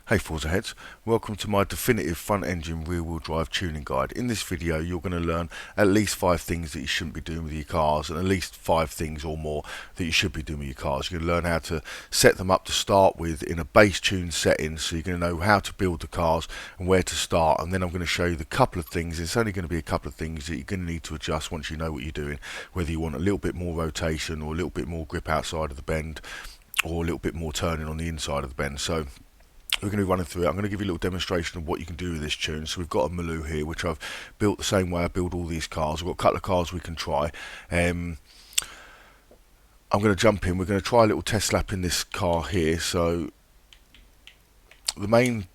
Hey Forza heads, welcome to my definitive front engine rear wheel drive tuning guide. In this video you're going to learn at least 5 things that you shouldn't be doing with your cars and at least 5 things or more that you should be doing with your cars. You're going to learn how to set them up to start with in a base tune setting, so you're going to know how to build the cars and where to start, and then I'm going to show you the couple of things. It's only going to be a couple of things that you're going to need to adjust once you know what you're doing, whether you want a little bit more rotation or a little bit more grip outside of the bend or a little bit more turning on the inside of the bend. So we're going to be running through it. I'm going to give you a little demonstration of what you can do with this tune. So we've got a Maloo here, which I've built the same way I build all these cars. We've got a couple of cars we can try. I'm going to jump in. We're going to try a little test lap in this car here. So the main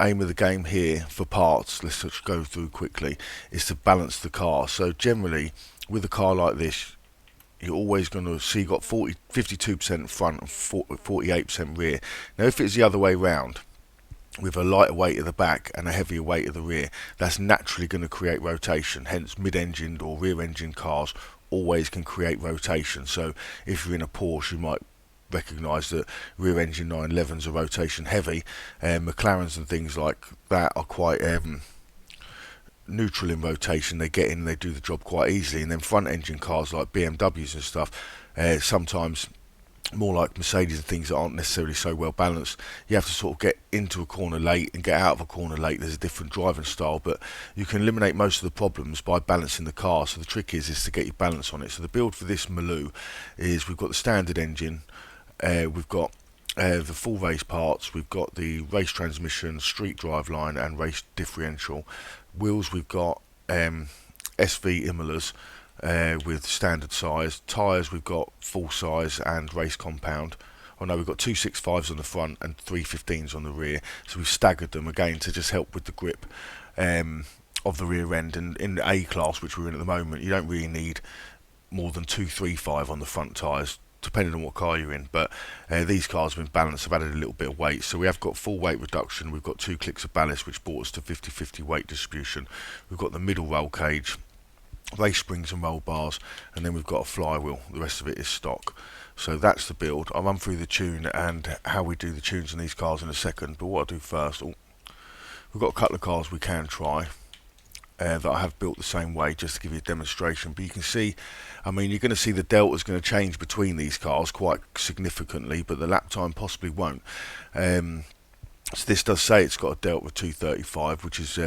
aim of the game here for parts, let's just go through quickly, is to balance the car. So generally, with a car like this, you're always going to see you've got 52% front and 48% rear. Now if it's the other way round, with a lighter weight at the back and a heavier weight at the rear, that's naturally going to create rotation. Hence mid-engined or rear-engine cars always can create rotation. So if you're in a Porsche, you might recognise that rear-engine 911s are rotation heavy, and McLarens and things like that are quite neutral in rotation. They get in, they do the job quite easily. And then front engine cars like BMWs and stuff, sometimes more like Mercedes and things that aren't necessarily so well balanced, you have to sort of get into a corner late and get out of a corner late. There's a different driving style, but you can eliminate most of the problems by balancing the car. So the trick is to get your balance on it. So the build for this Maloo is, we've got the standard engine, we've got the full race parts, we've got the race transmission, street drive line and race differential. Wheels, we've got SV Imolas with standard size. Tyres, we've got full size and race compound. Oh no, we've got 265s on the front and 315s on the rear. So we've staggered them again to just help with the grip of the rear end. And in the A class, which we're in at the moment, you don't really need more than 235 on the front tyres, depending on what car you're in. But these cars have been balanced, have added a little bit of weight. So we have got full weight reduction, we've got 2 clicks of ballast, which brought us to 50-50 weight distribution. We've got the middle roll cage, race springs and roll bars, and then we've got a flywheel. The rest of it is stock. So that's the build. I'll run through the tune and how we do the tunes on these cars in a second, but what I'll do first, we've got a couple of cars we can try that I have built the same way, just to give you a demonstration. But you can see, I mean, you're going to see the delta's going to change between these cars quite significantly, but the lap time possibly won't. So this does say it's got a delta of 2:35, which is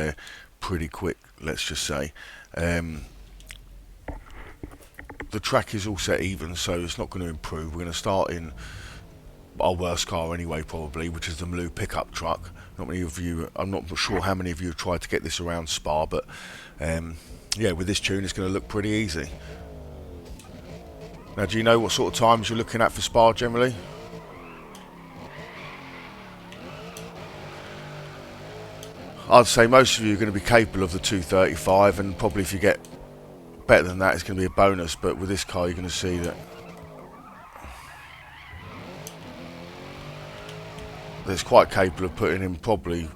pretty quick, let's just say. The track is all set even, so it's not going to improve. We're going to start in our worst car anyway, probably, which is the Maloo pickup truck. Not many of you, I'm not sure how many of you have tried to get this around Spa, but yeah, with this tune it's going to look pretty easy. Now, do you know what sort of times you're looking at for Spa generally? I'd say most of you are going to be capable of the 235, and probably if you get better than that, it's going to be a bonus. But with this car, you're going to see that it's quite capable of putting in probably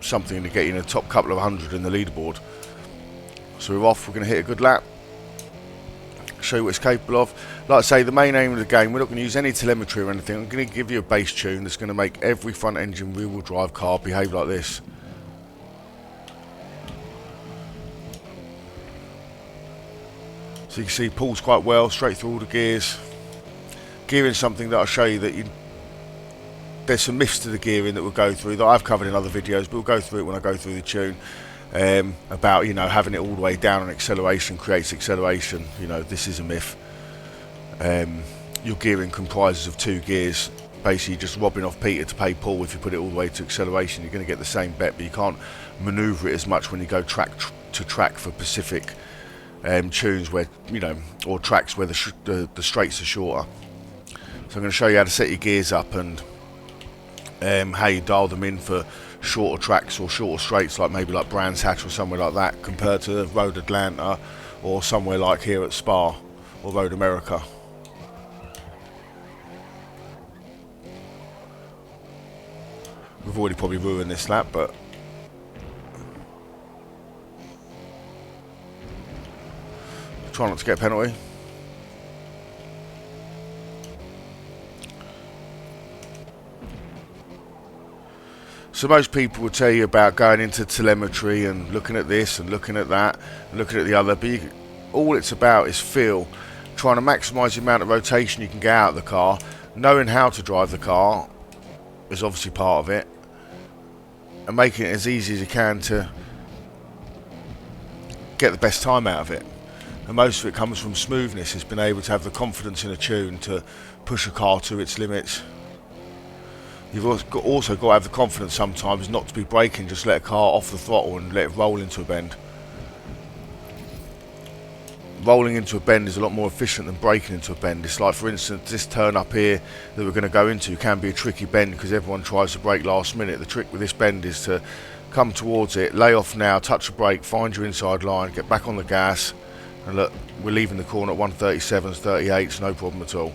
something to get you in the top couple of 100 in the leaderboard. So we're off, we're going to hit a good lap, show you what it's capable of. Like I say, the main aim of the game, we're not going to use any telemetry or anything. I'm going to give you a base tune that's going to make every front engine rear wheel drive car behave like this. So you can see it pulls quite well, straight through all the gears. Gearing something that I'll show you that there's some myths to the gearing that we'll go through that I've covered in other videos, but we'll go through it when I go through the tune. About, you know, having it all the way down on acceleration creates acceleration. You know, this is a myth. Your gearing comprises of 2 gears. Basically just robbing off Peter to pay Paul. If you put it all the way to acceleration, you're going to get the same bet, but you can't manoeuvre it as much when you go track to track for Pacific tunes where, you know, or tracks where the straights are shorter. So I'm going to show you how to set your gears up and how you dial them in for shorter tracks or shorter straights, like maybe like Brands Hatch or somewhere like that, compared to Road Atlanta or somewhere like here at Spa or Road America. We've already probably ruined this lap, but try not to get a penalty. So most people will tell you about going into telemetry and looking at this and looking at that and looking at the other, but all it's about is feel, trying to maximise the amount of rotation you can get out of the car. Knowing how to drive the car is obviously part of it, and making it as easy as you can to get the best time out of it. And most of it comes from smoothness. It's been able to have the confidence in a tune to push a car to its limits. You've also got to have the confidence sometimes not to be braking, just let a car off the throttle and let it roll into a bend. Rolling into a bend is a lot more efficient than braking into a bend. It's like, for instance, this turn up here that we're going to go into can be a tricky bend because everyone tries to brake last minute. The trick with this bend is to come towards it, lay off now, touch the brake, find your inside line, get back on the gas, and look, we're leaving the corner at 137s, 38s, no problem at all.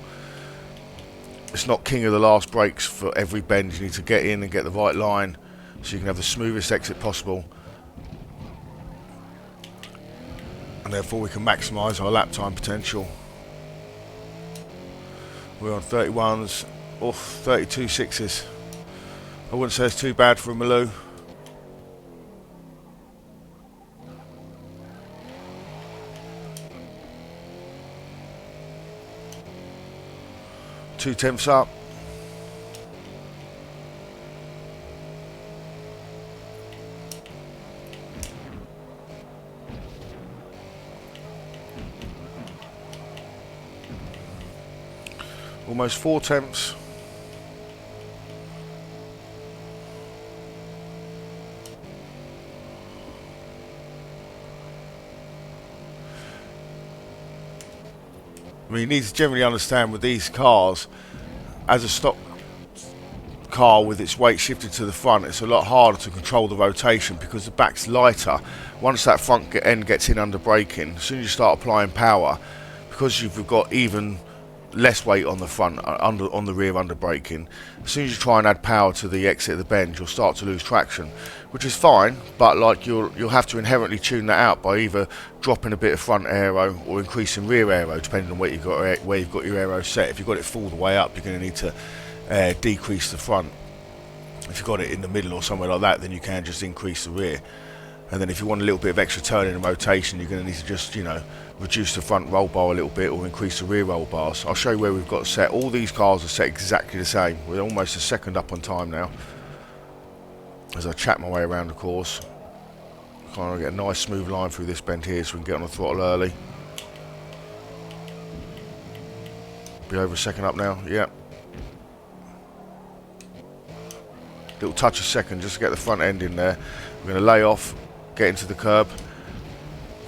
It's not king of the last brakes for every bend. You need to get in and get the right line so you can have the smoothest exit possible, and therefore we can maximise our lap time potential. We're on 31s, or 32 sixes. I wouldn't say it's too bad for a Maloo. Two tenths up. Almost 4 tenths. I mean, you need to generally understand with these cars, as a stock car with its weight shifted to the front, it's a lot harder to control the rotation because the back's lighter. Once that front end gets in under braking, as soon as you start applying power, because you've got even less weight on the front, on the rear under braking, as soon as you try and add power to the exit of the bend, you'll start to lose traction, which is fine, but like you'll have to inherently tune that out by either dropping a bit of front aero or increasing rear aero, depending on where you've got your aero set. If you've got it full the way up, you're going to need to decrease the front. If you've got it in the middle or somewhere like that, then you can just increase the rear. And then if you want a little bit of extra turning and rotation, you're going to need to just, reduce the front roll bar a little bit or increase the rear roll bars. I'll show you where we've got set. All these cars are set exactly the same. We're almost a second up on time now. As I chat my way around the course, kind of get a nice smooth line through this bend here so we can get on the throttle early. Be over a second up now, yep. Little touch a second just to get the front end in there. We're going to lay off, get into the curb,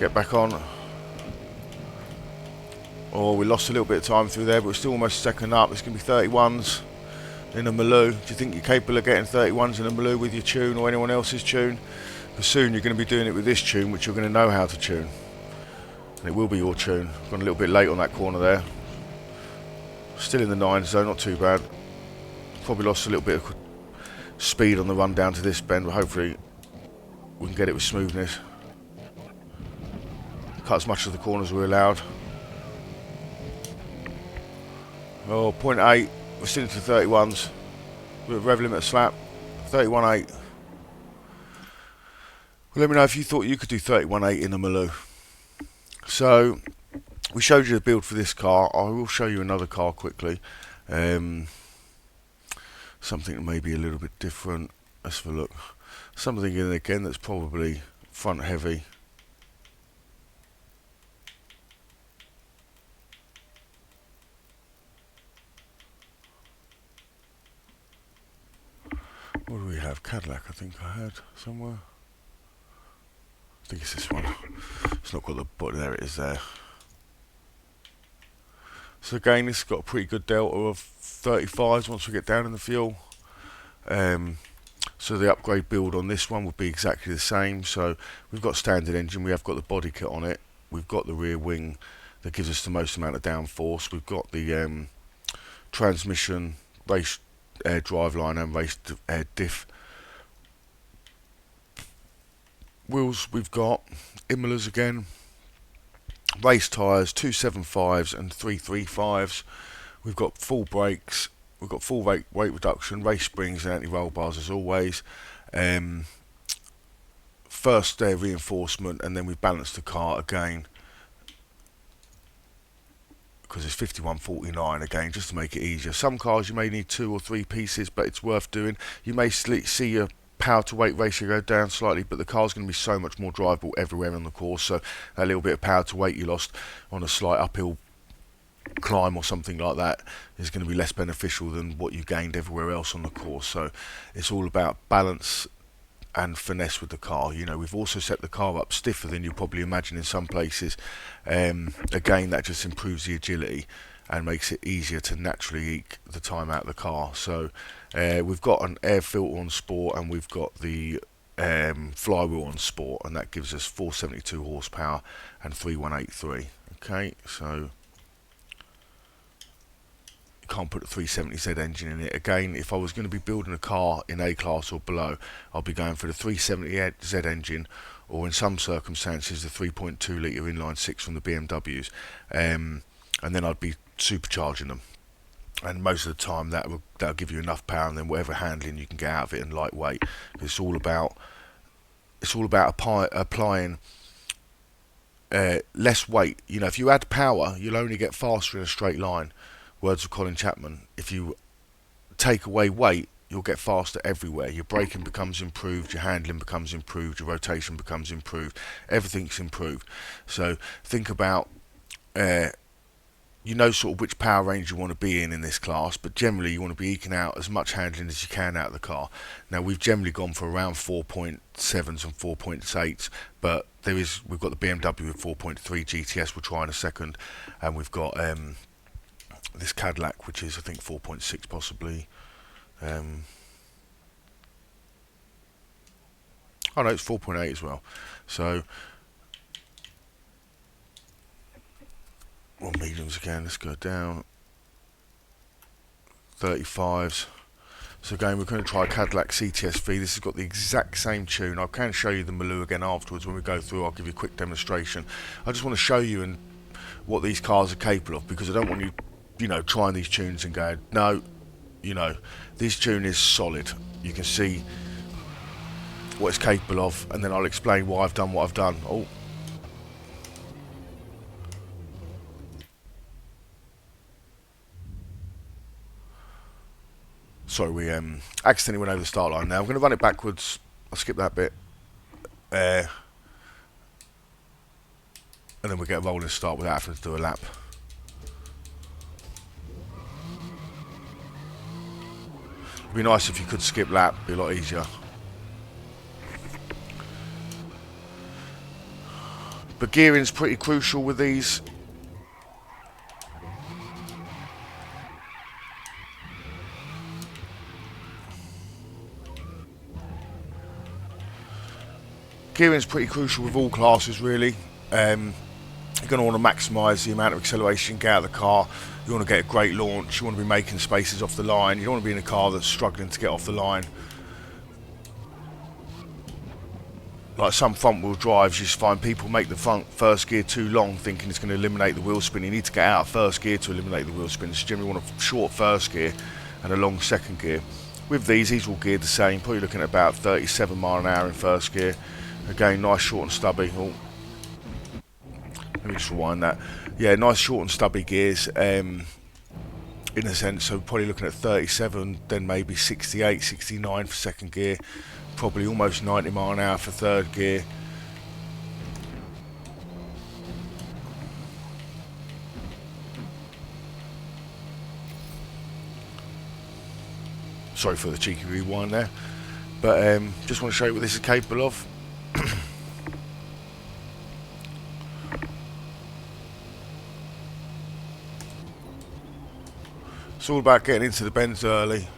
get back on. Oh, we lost a little bit of time through there, but we're still almost a second up. It's going to be 31s in a Maloo. Do you think you're capable of getting 31s in a Maloo with your tune or anyone else's tune? Because soon you're going to be doing it with this tune, which you're going to know how to tune. And it will be your tune. Gone a little bit late on that corner there. Still in the 9s though, not too bad. Probably lost a little bit of speed on the run down to this bend, but hopefully we can get it with smoothness. Cut as much of the corners as we're allowed. Oh, 0.8, we're still into 31s. With rev limit slap, 31.8. Well, let me know if you thought you could do 31.8 in a Maloo. So, we showed you the build for this car. I will show you another car quickly. Something that may be a little bit different. Let's have a look. Something in again that's probably front heavy. What do we have? Cadillac, I think I had somewhere. I think it's this one. It's not got the button. There it is there. So again, this has got a pretty good delta of 35s once we get down in the fuel. So the upgrade build on this one would be exactly the same. So we've got standard engine, we have got the body kit on it, we've got the rear wing that gives us the most amount of downforce, we've got the transmission, race driveline and race diff. Wheels we've got Imolas again, race tyres, 275s and 335s. We've got full brakes, we've got full weight reduction, race springs and anti-roll bars as always. First reinforcement, and then we balance the car again because it's 51.49 again, just to make it easier. Some cars you may need 2 or 3 pieces, but it's worth doing. You may see your power to weight ratio go down slightly, but the car's going to be so much more drivable everywhere on the course, so a little bit of power to weight you lost on a slight uphill climb or something like that is going to be less beneficial than what you gained everywhere else on the course. So it's all about balance and finesse with the car. You know, we've also set the car up stiffer than you probably imagine in some places. Again, that just improves the agility and makes it easier to naturally eke the time out of the car. So we've got an air filter on Sport, and we've got the flywheel on Sport, and that gives us 472 horsepower and 3183. Okay, so can't put a 370Z engine in it. Again, if I was going to be building a car in A class or below, I'll be going for the 370Z engine, or in some circumstances the 3.2 litre inline 6 from the BMWs, and then I'd be supercharging them. And most of the time that'll give you enough power, and then whatever handling you can get out of it, and lightweight. It's all about applying less weight. You know, if you add power, you'll only get faster in a straight line. Words of Colin Chapman. If you take away weight, you'll get faster everywhere. Your braking becomes improved, your handling becomes improved, your rotation becomes improved, everything's improved. So think about, you know, sort of which power range you want to be in this class, but generally you want to be eking out as much handling as you can out of the car. Now we've generally gone for around 4.7s and 4.8s, but we've got the BMW with 4.3 GTS we'll try in a second, and we've got this Cadillac, which is I think 4.6 possibly. Oh no, it's 4.8 as well. So well, mediums again. Let's go down. 35s. So again, we're going to try Cadillac CTS-V. This has got the exact same tune. I can show you the Maloo again afterwards when we go through. I'll give you a quick demonstration. I just want to show you what these cars are capable of, because I don't want you know, trying these tunes and going, no, you know, this tune is solid. You can see what it's capable of, and then I'll explain why I've done what I've done. Oh. Sorry, we accidentally went over the start line now. I'm going to run it backwards. I'll skip that bit. And then we'll get a rolling start without having to do a lap. It'd be nice if you could skip lap, it'd be a lot easier. But gearing's pretty crucial with these. Gearing's pretty crucial with all classes really. You're going to want to maximise the amount of acceleration you get out of the car. You want to get a great launch. You want to be making spaces off the line. You don't want to be in a car that's struggling to get off the line. Like some front wheel drives, you just find people make the first gear too long, thinking it's going to eliminate the wheel spin. You need to get out of first gear to eliminate the wheel spin. So you generally want a short first gear and a long second gear. With these all geared the same. Probably looking at about 37 mile an hour in first gear. Again, nice short and stubby. Oh. Let me just rewind that. Yeah, nice short and stubby gears, in a sense. So probably looking at 37, then maybe 68, 69 for second gear. Probably almost 90 mile an hour for third gear. Sorry for the cheeky rewind there. But just want to show you what this is capable of. It's all about getting into the bends early.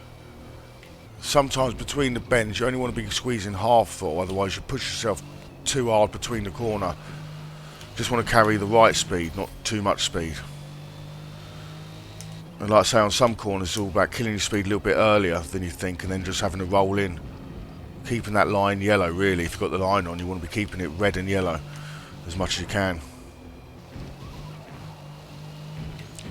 Sometimes between the bends you only want to be squeezing half full, otherwise you push yourself too hard between the corner. Just want to carry the right speed, not too much speed. And like I say, on some corners it's all about killing your speed a little bit earlier than you think, and then just having to roll in. Keeping that line yellow really. If you've got the line on, you want to be keeping it red and yellow as much as you can.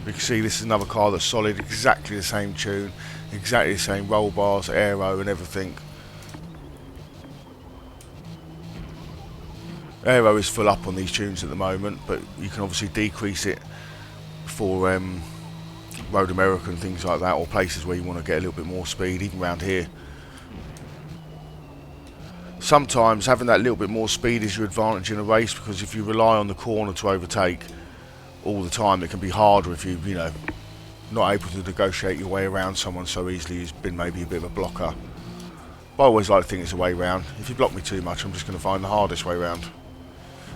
You can see this is another car that's solid, exactly the same tune, exactly the same roll bars, aero and everything. Aero is full up on these tunes at the moment, but you can obviously decrease it for Road America and things like that, or places where you want to get a little bit more speed, even around here. Sometimes having that little bit more speed is your advantage in a race, because if you rely on the corner to overtake all the time, it can be harder if you know, not able to negotiate your way around someone so easily who's been maybe a bit of a blocker. But I always like to think it's a way round. If you block me too much, I'm just going to find the hardest way round,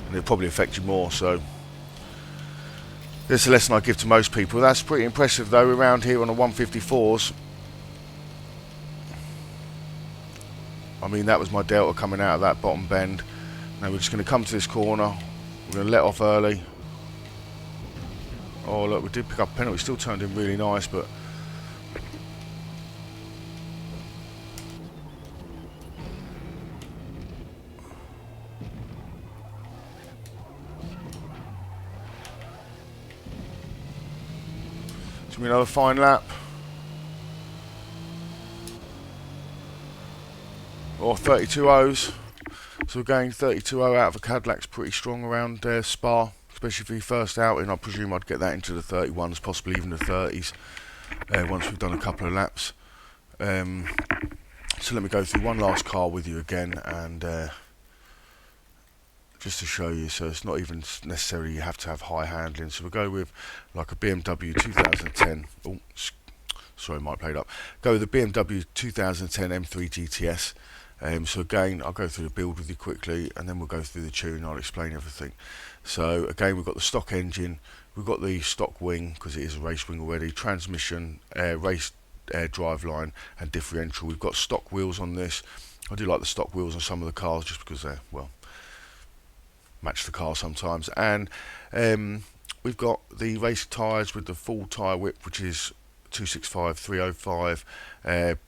and it'll probably affect you more. So there's a lesson I give to most people. That's pretty impressive though, around here on a 154s. I mean, that was my delta coming out of that bottom bend. Now we're just going to come to this corner. We're going to let off early. Oh look, we did pick up a penalty. Still turned in really nice, but it's going to be another fine lap. Or 32.0s. So we're going 32.0 out of a Cadillac's pretty strong around Spa, especially for your first outing. I presume I'd get that into the 31s, possibly even the 30s, once we've done a couple of laps. So let me go through one last car with you again, and just to show you, so it's not even necessarily you have to have high handling. So we'll go with like a BMW 2010. Oh, sorry, might play it up. Go with the BMW 2010 M3 GTS. So again, I'll go through the build with you quickly, and then we'll go through the tune. I'll explain everything. So again, we've got the stock engine, we've got the stock wing because it is a race wing already, transmission, race drive line, and differential. We've got stock wheels on this. I do like the stock wheels on some of the cars just because they're, well, match the car sometimes. And we've got the race tyres with the full tyre width, which is 265 305.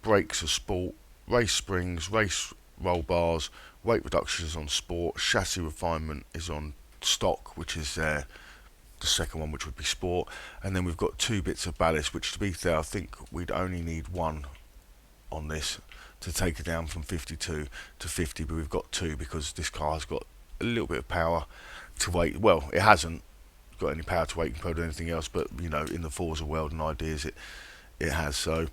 Brakes are sport. Race springs, race roll bars, weight reductions on sport, chassis refinement is on stock, which is the second one, which would be sport, and then we've got 2 bits of ballast, which to be fair, I think we'd only need 1 on this to take it down from 52 to 50, but we've got 2 because this car has got a little bit of power to weight. Well, it hasn't got any power to weight compared to anything else, but you know, in the Forza world and ideas, it has. So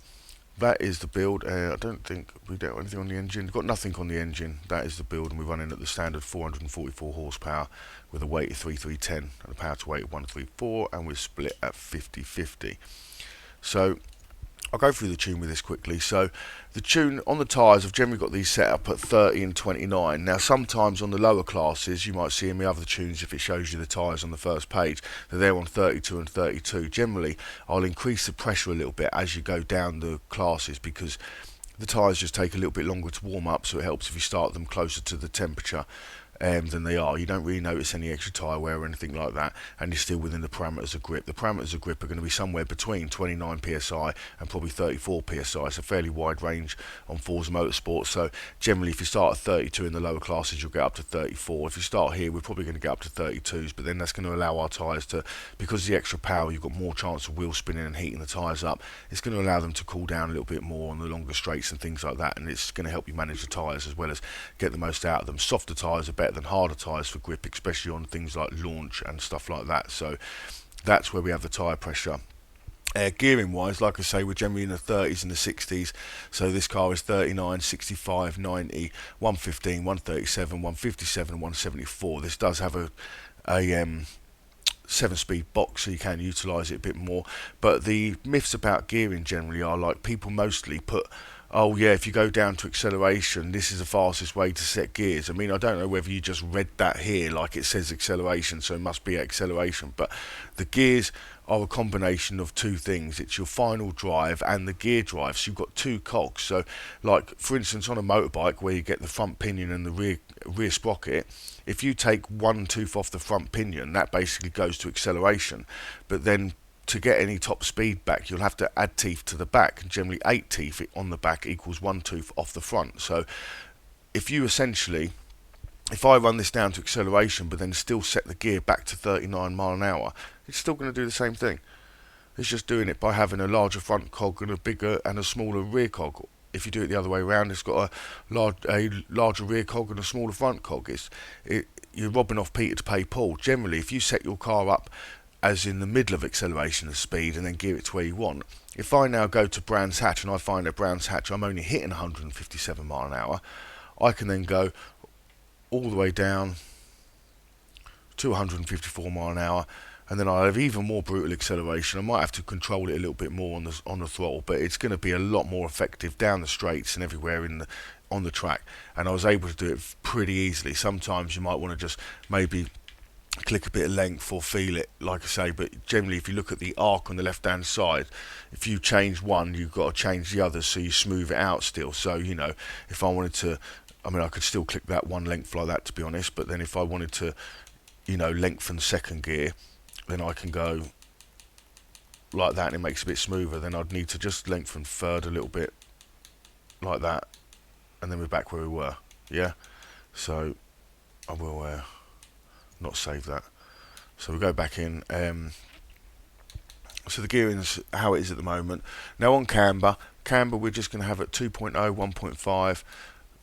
that is the build. I don't think we don't have anything on the engine. We've got nothing on the engine. That is the build, and we're running at the standard 444 horsepower with a weight of 3310 and a power to weight of 134, and we're split at 50-50. So I'll go through the tune with this quickly. So the tune on the tyres, I've generally got these set up at 30 and 29. Now sometimes on the lower classes, you might see in the other tunes, if it shows you the tyres on the first page, that they're on 32 and 32. Generally, I'll increase the pressure a little bit as you go down the classes, because the tyres just take a little bit longer to warm up, so it helps if you start them closer to the temperature than they are. You don't really notice any extra tyre wear or anything like that, and you're still within the parameters of grip. The parameters of grip are going to be somewhere between 29 psi and probably 34 psi. It's a fairly wide range on Forza Motorsport, so generally if you start at 32 in the lower classes, you'll get up to 34. If you start here, we're probably going to get up to 32s, but then that's going to allow our tyres to, because of the extra power, you've got more chance of wheel spinning and heating the tyres up. It's going to allow them to cool down a little bit more on the longer straights and things like that, and it's going to help you manage the tyres as well as get the most out of them. Softer tyres are better than harder tyres for grip, especially on things like launch and stuff like that. So that's where we have the tyre pressure. Gearing wise, like I say, we're generally in the 30s and the 60s. So this car is 39, 65, 90, 115, 137, 157 and 174. This does have a 7-speed box, so you can utilise it a bit more. But the myths about gearing generally are, like, people mostly put, oh yeah, if you go down to acceleration, this is the fastest way to set gears. I mean, I don't know whether you just read that here, like it says acceleration, so it must be acceleration, but the gears are a combination of 2 things. It's your final drive and the gear drive, so you've got 2 cogs. So like for instance on a motorbike where you get the front pinion and the rear sprocket, if you take 1 tooth off the front pinion, that basically goes to acceleration, but then to get any top speed back, you'll have to add teeth to the back, and generally 8 teeth on the back equals 1 tooth off the front. So if I run this down to acceleration but then still set the gear back to 39 mile an hour, it's still going to do the same thing. It's just doing it by having a larger front cog and a bigger and a smaller rear cog. If you do it the other way around, it's got a larger rear cog and a smaller front cog. You're robbing off Peter to pay Paul. Generally, if you set your car up as in the middle of acceleration and speed and then gear it to where you want, if I now go to Brands Hatch and I find at Brands Hatch I'm only hitting 157 mile an hour, I can then go all the way down to 154 mile an hour, and then I'll have even more brutal acceleration. I might have to control it a little bit more on the throttle, but it's going to be a lot more effective down the straights and everywhere on the track. And I was able to do it pretty easily. Sometimes you might want to just maybe click a bit of length or feel it, like I say, but generally if you look at the arc on the left hand side, if you change one you've got to change the others so you smooth it out still. So if I wanted to, I could still click that one length like that, to be honest, but then if I wanted to lengthen second gear, then I can go like that and it makes it a bit smoother. Then I'd need to just lengthen third a little bit like that, and then we're back where we were. Yeah, so I will not save that. So we go back in. So the gearing's how it is at the moment. Now on camber we're just going to have at 2.0, 1.5.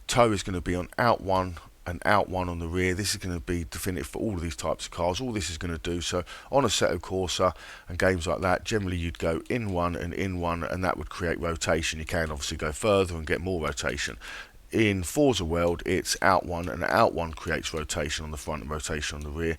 Toe is going to be on out 1 and out 1 on the rear. This is going to be definitive for all of these types of cars. All this is going to do, so on a Assetto Corsa and games like that, generally you'd go in 1 and in 1, and that would create rotation. You can obviously go further and get more rotation. In Forza World, it's out 1 and out 1 creates rotation on the front and rotation on the rear.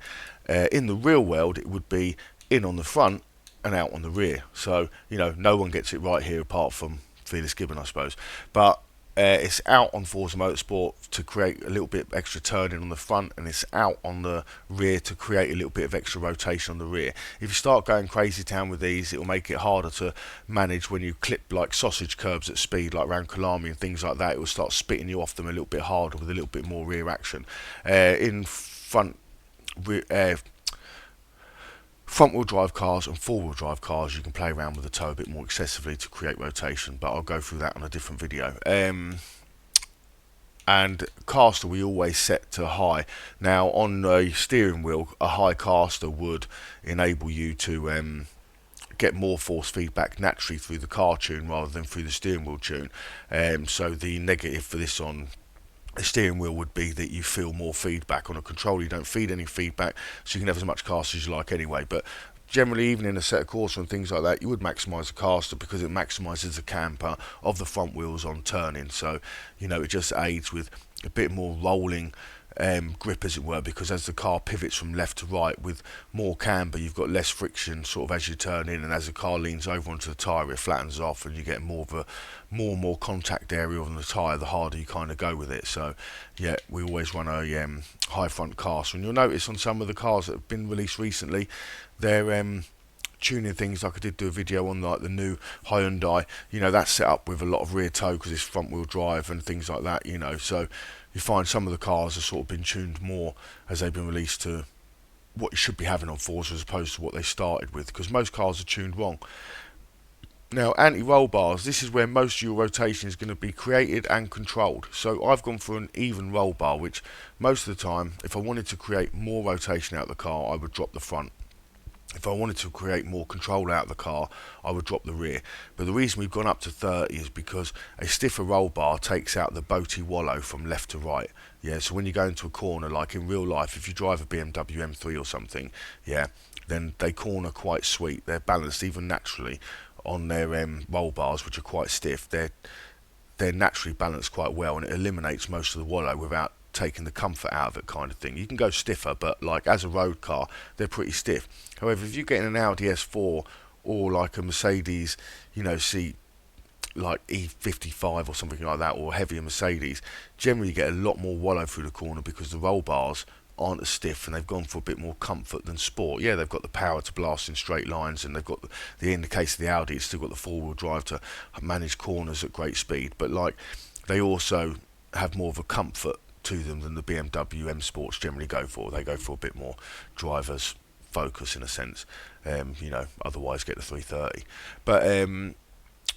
In the real world, it would be in on the front and out on the rear. So no one gets it right here apart from Felix Gibbon, I suppose. But it's out on Forza Motorsport to create a little bit extra turning on the front, and it's out on the rear to create a little bit of extra rotation on the rear. If you start going crazy town with these, it will make it harder to manage when you clip like sausage curbs at speed, like around Kalami and things like that. It will start spitting you off them a little bit harder with a little bit more rear action. In front wheel drive cars and four wheel drive cars, you can play around with the toe a bit more excessively to create rotation, but I'll go through that on a different video. And caster we always set to high. Now on a steering wheel, a high caster would enable you to get more force feedback naturally through the car tune rather than through the steering wheel tune. So the negative for this on a steering wheel would be that you feel more feedback. On a controller you don't feed any feedback, so you can have as much caster as you like anyway. But generally, even in a Assetto Corsa and things like that, you would maximise the caster because it maximises the camper of the front wheels on turning. So it just aids with a bit more rolling grip, as it were, because as the car pivots from left to right with more camber, you've got less friction sort of as you turn in, and as the car leans over onto the tyre, it flattens off and you get more and more contact area on the tyre the harder you kind of go with it. So yeah, we always run a high front caster, and you'll notice on some of the cars that have been released recently, they're tuning things, like I did do a video on like the new Hyundai, that's set up with a lot of rear toe because it's front wheel drive and things like that, so you find some of the cars have sort of been tuned more as they've been released to what you should be having on Forza as opposed to what they started with, because most cars are tuned wrong. Now, anti-roll bars, this is where most of your rotation is going to be created and controlled. So I've gone for an even roll bar, which most of the time, if I wanted to create more rotation out of the car, I would drop the front. If I wanted to create more control out of the car, I would drop the rear. But the reason we've gone up to 30 is because a stiffer roll bar takes out the boaty wallow from left to right. Yeah, so when you go into a corner, like in real life, if you drive a BMW M3 or something, yeah, then they corner quite sweet. They're balanced even naturally on their roll bars, which are quite stiff. They're naturally balanced quite well, and it eliminates most of the wallow without taking the comfort out of it, kind of thing. You can go stiffer, but like as a road car, they're pretty stiff. However, if you get in an Audi S4 or like a Mercedes, see like E55 or something like that, or heavier Mercedes, generally you get a lot more wallow through the corner because the roll bars aren't as stiff and they've gone for a bit more comfort than sport. Yeah, they've got the power to blast in straight lines, and they've got in the case of the Audi, it's still got the four-wheel drive to manage corners at great speed, but like they also have more of a comfort to them than the BMW M Sports generally go for. They go for a bit more driver's focus in a sense, otherwise get the 330. But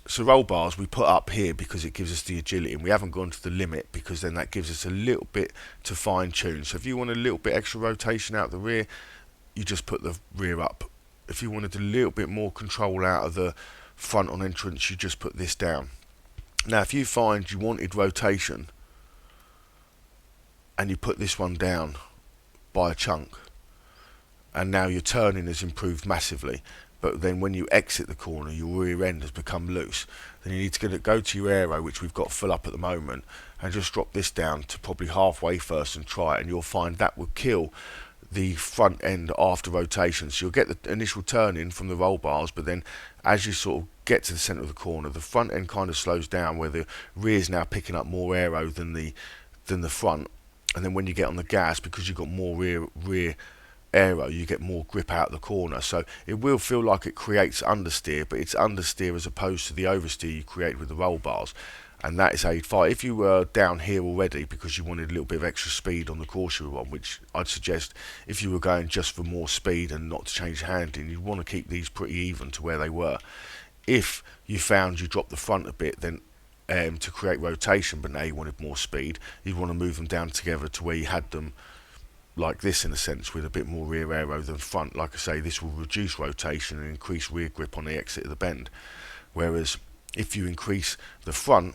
so roll bars we put up here because it gives us the agility, and we haven't gone to the limit because then that gives us a little bit to fine tune. So if you want a little bit extra rotation out the rear, you just put the rear up if you wanted a little bit more control out of the front on entrance, you just put this down. Now if you find you wanted rotation and you put this one down by a chunk, and now your turning has improved massively, but then when you exit the corner your rear end has become loose, then you need to go to your aero, which we've got full up at the moment, and just drop this down to probably halfway first and try it, and you'll find that will kill the front end after rotation. So you'll get the initial turn in from the roll bars, but then as you sort of get to the centre of the corner, the front end kind of slows down, where the rear is now picking up more aero than the front, and then when you get on the gas, because you've got more rear aero, you get more grip out of the corner. So it will feel like it creates understeer, but it's understeer as opposed to the oversteer you create with the roll bars, and that is how you'd fight. If you were down here already because you wanted a little bit of extra speed on the course you were on, which I'd suggest if you were going just for more speed and not to change handling, you'd want to keep these pretty even to where they were. If you found you dropped the front a bit, then to create rotation, but now you wanted more speed, you'd want to move them down together to where you had them like this, in a sense, with a bit more rear aero than front. Like I say, this will reduce rotation and increase rear grip on the exit of the bend, whereas if you increase the front,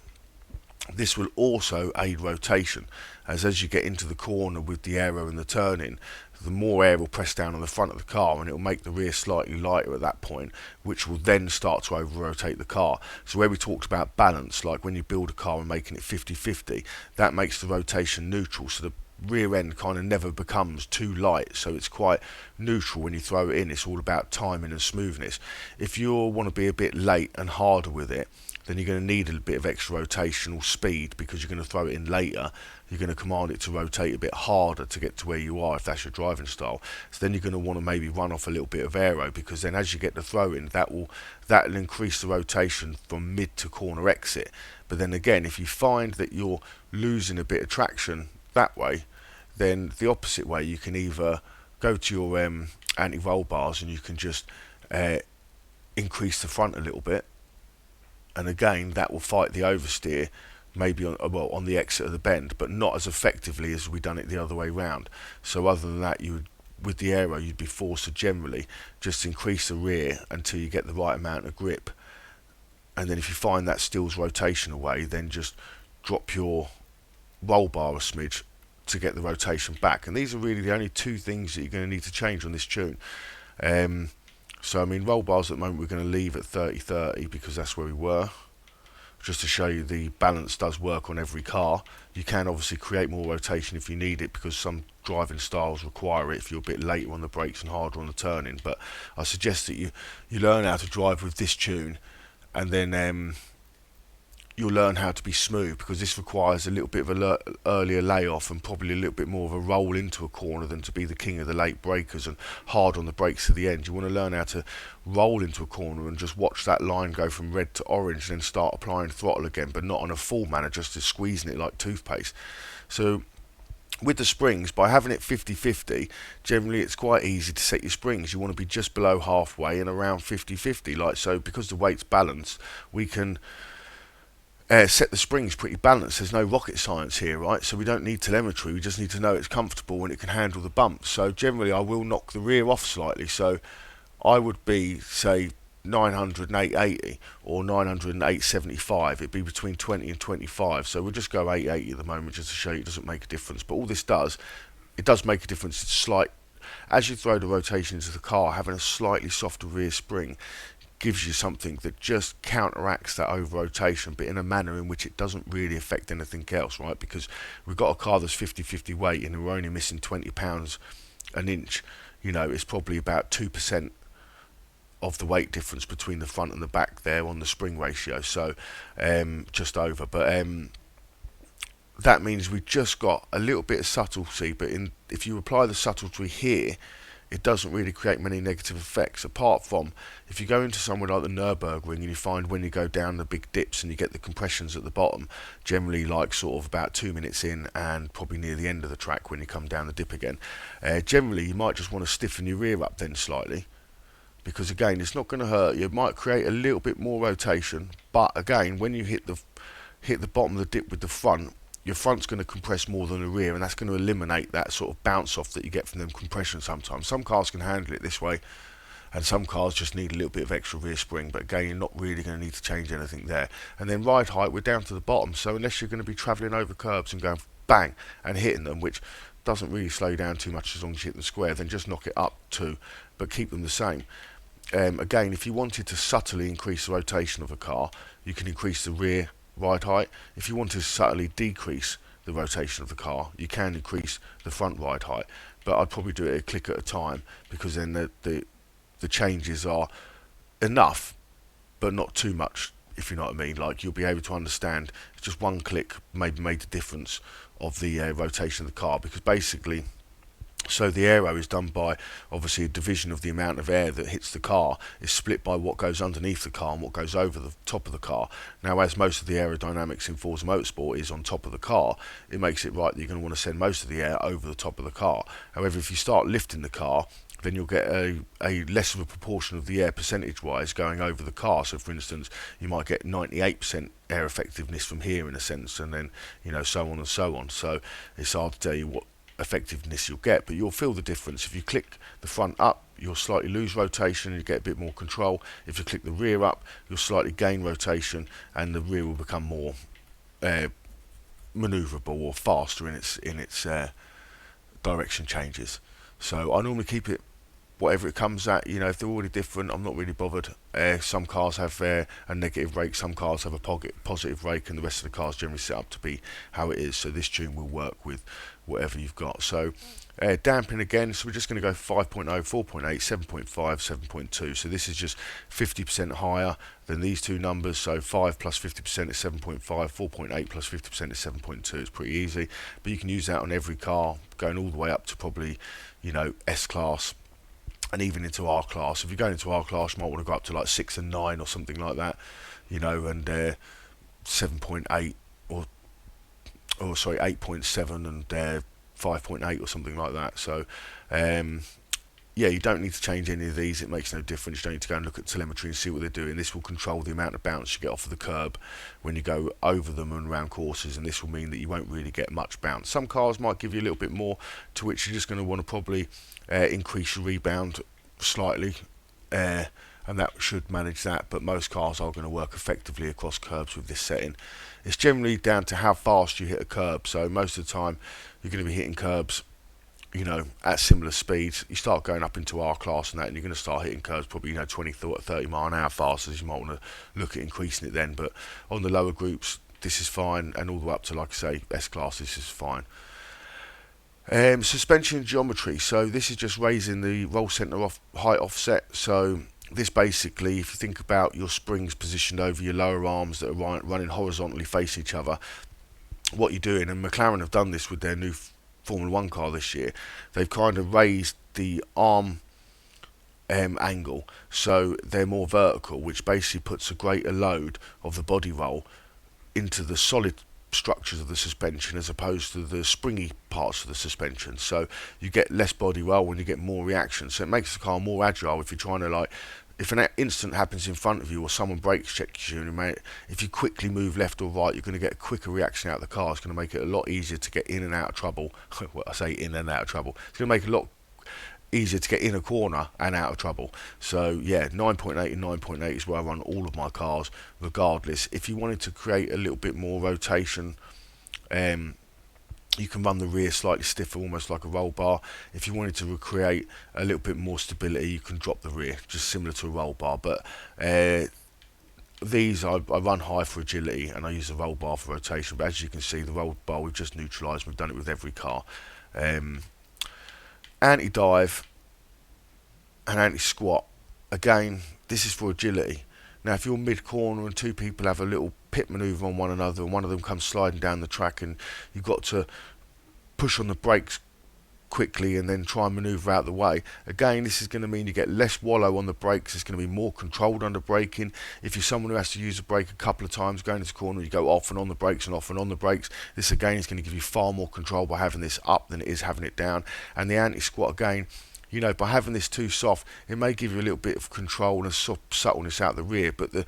this will also aid rotation, as you get into the corner with the aero and the turning, the more air will press down on the front of the car, and it will make the rear slightly lighter at that point, which will then start to over rotate the car. So where we talked about balance, like when you build a car and making it 50-50, that makes the rotation neutral, so the rear end kind of never becomes too light, so it's quite neutral when you throw it in. It's all about timing and smoothness. If you want to be a bit late and harder with it, then you're going to need a bit of extra rotational speed, because you're going to throw it in later. You're going to command it to rotate a bit harder to get to where you are, if that's your driving style. So then you're going to want to maybe run off a little bit of aero, because then as you get the throw in, that'll increase the rotation from mid to corner exit. But then again, if you find that you're losing a bit of traction that way, then the opposite way, you can either go to your anti-roll bars and you can just increase the front a little bit, and again that will fight the oversteer, maybe on the exit of the bend, but not as effectively as we done it the other way round. So other than that, with the aero you'd be forced to generally just increase the rear until you get the right amount of grip, and then if you find that steals rotation away, then just drop your roll bar a smidge to get the rotation back. And these are really the only two things that you're going to need to change on this tune. So I mean, roll bars at the moment we're going to leave at 30-30 because that's where we were, just to show you the balance does work on every car. You can obviously create more rotation if you need it, because some driving styles require it if you're a bit later on the brakes and harder on the turning. But I suggest that you learn how to drive with this tune, and then you'll learn how to be smooth, because this requires a little bit of an earlier layoff and probably a little bit more of a roll into a corner than to be the king of the late breakers and hard on the brakes to the end. You want to learn how to roll into a corner and just watch that line go from red to orange, and then start applying throttle again, but not on a full manner, just squeezing it like toothpaste. So with the springs, by having it 50-50, generally it's quite easy to set your springs. You want to be just below halfway and around 50-50, like so. Because the weight's balanced, we can set the springs pretty balanced. There's no rocket science here, right? So we don't need telemetry, we just need to know it's comfortable and it can handle the bumps. So generally I will knock the rear off slightly, so I would be, say, 900 and 880 or 900 and 875. It'd be between 20 and 25, so we'll just go 880 at the moment just to show you it doesn't make a difference. But all this does, it does make a difference. It's slight. As you throw the rotation into the car, having a slightly softer rear spring gives you something that just counteracts that over rotation, but in a manner in which it doesn't really affect anything else, right? Because we've got a car that's 50-50 weight and we're only missing 20 pounds an inch. You know, it's probably about 2% of the weight difference between the front and the back there on the spring ratio, so just over. But that means we've just got a little bit of subtlety, but if you apply the subtlety here, it doesn't really create many negative effects, apart from if you go into somewhere like the Nürburgring and you find when you go down the big dips and you get the compressions at the bottom, generally like sort of about 2 minutes in and probably near the end of the track when you come down the dip again, generally you might just want to stiffen your rear up then slightly, because again it's not going to hurt you. It might create a little bit more rotation, but again when you hit the bottom of the dip with the front, your front's going to compress more than the rear, and that's going to eliminate that sort of bounce off that you get from them compression sometimes. Some cars can handle it this way, and some cars just need a little bit of extra rear spring, but again, you're not really going to need to change anything there. And then ride height, we're down to the bottom, so unless you're going to be travelling over curbs and going bang and hitting them, which doesn't really slow you down too much as long as you hit the square, then just knock it up to, but keep them the same. Again, if you wanted to subtly increase the rotation of a car, you can increase the rear ride height. If you wanted to subtly decrease the rotation of the car, you can increase the front ride height. But I'd probably do it a click at a time, because then the changes are enough, but not too much, if you know what I mean. Like, you'll be able to understand just one click maybe made the difference of the rotation of the car, because basically, so the aero is done by, obviously, a division of the amount of air that hits the car is split by what goes underneath the car and what goes over the top of the car. Now, as most of the aerodynamics in Forza Motorsport is on top of the car, it makes it right that you're going to want to send most of the air over the top of the car. However, if you start lifting the car, then you'll get a less of a proportion of the air percentage-wise going over the car. So, for instance, you might get 98% air effectiveness from here, in a sense, and then, so on and so on. So it's hard to tell you what effectiveness you'll get, but you'll feel the difference. If you click the front up, you'll slightly lose rotation and you get a bit more control. If you click the rear up, you'll slightly gain rotation and the rear will become more manoeuvrable or faster in its direction changes. So I normally keep it whatever it comes at. If they're already different, I'm not really bothered. Some cars have a negative rake, some cars have a positive rake, and the rest of the cars generally set up to be how it is. So this tune will work with whatever you've got. So damping again, so we're just going to go 5.0, 4.8, 7.5, 7.2. So this is just 50% higher than these two numbers. So 5 plus 50% is 7.5, 4.8 plus 50% is 7.2. It's pretty easy, but you can use that on every car, going all the way up to probably, S-Class, and even into R class. If you're going into R class, you might want to go up to like 6 and 9 or something like that, and 7.8 or sorry, 8.7 and 5.8 or something like that. So yeah, you don't need to change any of these. It makes no difference. You don't need to go and look at telemetry and see what they're doing. This will control the amount of bounce you get off of the curb when you go over them and around courses, and this will mean that you won't really get much bounce. Some cars might give you a little bit more, to which you're just going to want to probably increase your rebound slightly, and that should manage that. But most cars are going to work effectively across curbs with this setting. It's generally down to how fast you hit a curb. So most of the time you're going to be hitting curbs at similar speeds. You start going up into R class and that, and you're going to start hitting curves probably 20, 30 mile an hour faster. You might want to look at increasing it then, but on the lower groups this is fine, and all the way up to, like I say, S class, this is fine. Suspension geometry, so this is just raising the roll center height offset. So this basically, if you think about your springs positioned over your lower arms that are running horizontally face each other, what you're doing, and McLaren have done this with their new Formula 1 car this year, they've kind of raised the arm angle so they're more vertical, which basically puts a greater load of the body roll into the solid structures of the suspension as opposed to the springy parts of the suspension. So you get less body roll when you get more reaction, so it makes the car more agile if you're trying to, if an incident happens in front of you or someone brakes checks you, and if you quickly move left or right, you're going to get a quicker reaction out of the car. It's going to make it a lot easier to get in and out of trouble. Well, I say in and out of trouble. It's going to make it a lot easier to get in a corner and out of trouble. So yeah, 9.8 and 9.8 is where I run all of my cars regardless. If you wanted to create a little bit more rotation, you can run the rear slightly stiffer, almost like a roll bar. If you wanted to recreate a little bit more stability, you can drop the rear, just similar to a roll bar. But these I run high for agility, and I use the roll bar for rotation. But as you can see, the roll bar we've just neutralised. We've done it with every car. Anti-dive and anti-squat. Again, this is for agility. Now, if you're mid-corner and two people have a little pit manoeuvre on one another and one of them comes sliding down the track and you've got to push on the brakes quickly and then try and manoeuvre out the way, again, this is going to mean you get less wallow on the brakes. It's going to be more controlled under braking. If you're someone who has to use the brake a couple of times going into the corner, you go off and on the brakes and off and on the brakes, this again is going to give you far more control by having this up than it is having it down. And the anti-squat, again, by having this too soft, it may give you a little bit of control and subtleness out the rear, but the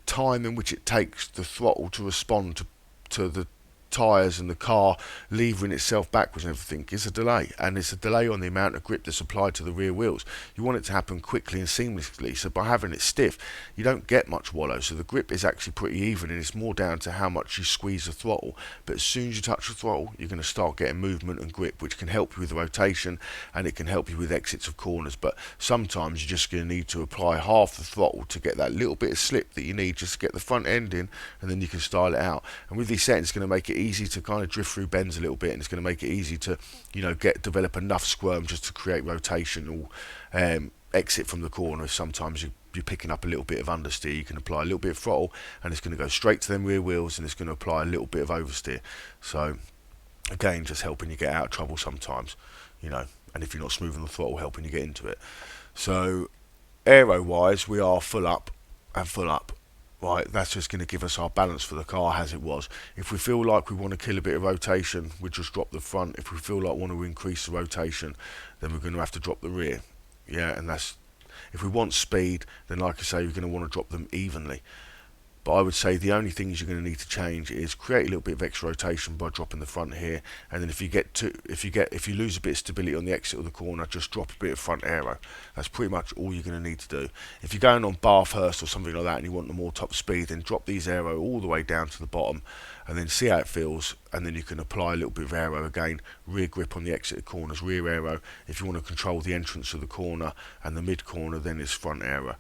time in which it takes the throttle to respond to the tyres and the car levering itself backwards and everything is a delay, and it's a delay on the amount of grip that's applied to the rear wheels. You want it to happen quickly and seamlessly, so by having it stiff you don't get much wallow, so the grip is actually pretty even, and it's more down to how much you squeeze the throttle. But as soon as you touch the throttle you're going to start getting movement and grip, which can help you with the rotation and it can help you with exits of corners. But sometimes you're just going to need to apply half the throttle to get that little bit of slip that you need just to get the front end in, and then you can style it out. And with these settings, it's going to make it easy to kind of drift through bends a little bit, and it's going to make it easy to, you know, develop enough squirm just to create rotation or exit from the corner. Sometimes you're picking up a little bit of understeer, you can apply a little bit of throttle and it's going to go straight to them rear wheels, and it's going to apply a little bit of oversteer. So again, just helping you get out of trouble sometimes, you know, and if you're not smooth on the throttle, helping you get into it. So aero wise, we are full up and full up. Right, that's just going to give us our balance for the car as it was. If we feel like we want to kill a bit of rotation, we just drop the front. If we feel like we want to increase the rotation, then we're going to have to drop the rear. Yeah, and that's, if we want speed, then like I say, you're going to want to drop them evenly. But I would say the only things you're going to need to change is create a little bit of extra rotation by dropping the front here, and then if you lose a bit of stability on the exit of the corner, just drop a bit of front aero. That's pretty much all you're going to need to do. If you're going on Bathurst or something like that and you want the more top speed, then drop these aero all the way down to the bottom and then see how it feels, and then you can apply a little bit of aero again. Rear grip on the exit of corners, rear aero. If you want to control the entrance of the corner and the mid corner, then it's front aero.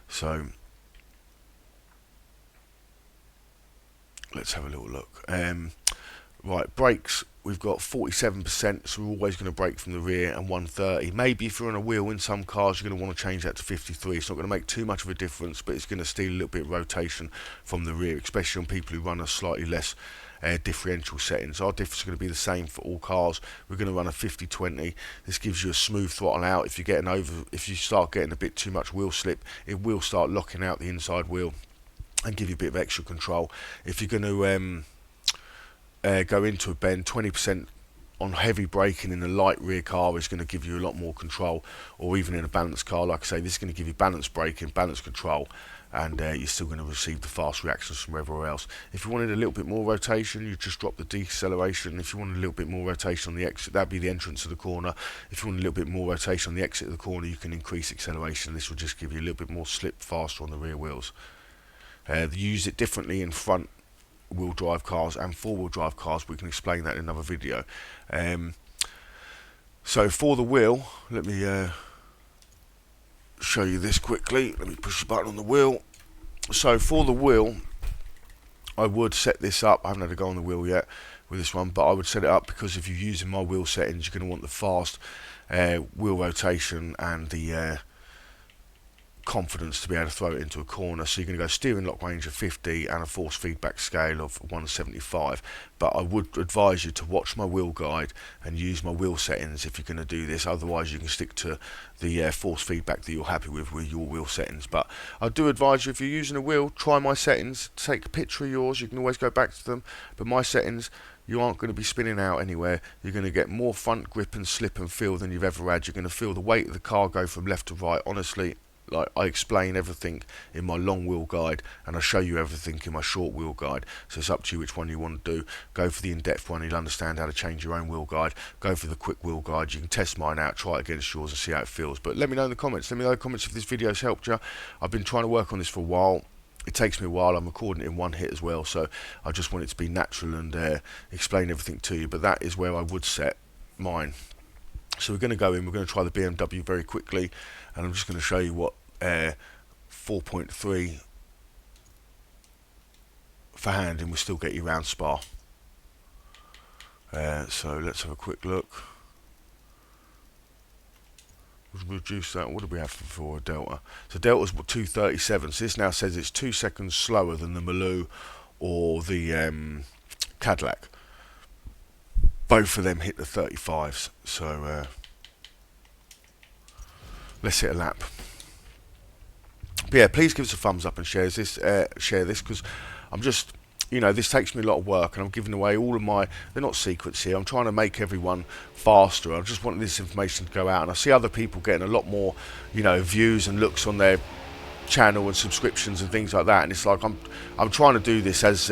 So let's have a little look. Right, brakes, we've got 47%, so we're always going to brake from the rear, and 130. Maybe if you're on a wheel in some cars, you're going to want to change that to 53. It's not going to make too much of a difference, but it's going to steal a little bit of rotation from the rear, especially on people who run a slightly less differential settings. Our difference is going to be the same for all cars. We're going to run a 50-20. This gives you a smooth throttle out. If you start getting a bit too much wheel slip, it will start locking out the inside wheel and give you a bit of extra control. If you're going to go into a bend, 20% on heavy braking in a light rear car is going to give you a lot more control, or even in a balanced car, like I say, this is going to give you balanced braking, balanced control, and you're still going to receive the fast reactions from everywhere else. If you wanted a little bit more rotation, you just drop the deceleration. If you wanted a little bit more rotation on the exit, that'd be the entrance of the corner. If you want a little bit more rotation on the exit of the corner, you can increase acceleration. This will just give you a little bit more slip faster on the rear wheels. They use it differently in front wheel drive cars and four wheel drive cars. We can explain that in another video. So for the wheel, let me show you this quickly. Let me push the button on the wheel. So for the wheel, I would set this up. I haven't had to go on the wheel yet with this one, but I would set it up because if you're using my wheel settings, you're going to want the fast wheel rotation and the confidence to be able to throw it into a corner. So you're going to go steering lock range of 50 and a force feedback scale of 175. But I would advise you to watch my wheel guide and use my wheel settings if you're going to do this. Otherwise you can stick to the force feedback that you're happy with your wheel settings. But I do advise you, if you're using a wheel, try my settings, take a picture of yours, you can always go back to them. But my settings, you aren't going to be spinning out anywhere. You're going to get more front grip and slip and feel than you've ever had. You're going to feel the weight of the car go from left to right. Honestly, like, I explain everything in my long wheel guide and I show you everything in my short wheel guide, so it's up to you which one you want to do. Go for the in-depth one, you'll understand how to change your own wheel guide. Go for the quick wheel guide, you can test mine out, try it against yours and see how it feels. But let me know in the comments, if this video's helped you. I've been trying to work on this for a while. It takes me a while. I'm recording it in one hit as well, so I just want it to be natural and explain everything to you. But that is where I would set mine. So we're going to go in, we're going to try the BMW very quickly, and I'm just going to show you what 4.3 for handling will still get you around Spa. So let's have a quick look. We'll reduce that. What did we have for Delta? So Delta's 237. So this now says it's 2 seconds slower than the Maloo or the Cadillac. Both of them hit the 35s. So let's hit a lap. But yeah, please give us a thumbs up and share this because I'm just, you know, this takes me a lot of work and I'm giving away all of my, they're not secrets here, I'm trying to make everyone faster. I just want this information to go out, and I see other people getting a lot more, you know, views and looks on their channel and subscriptions and things like that, and it's like I'm trying to do this as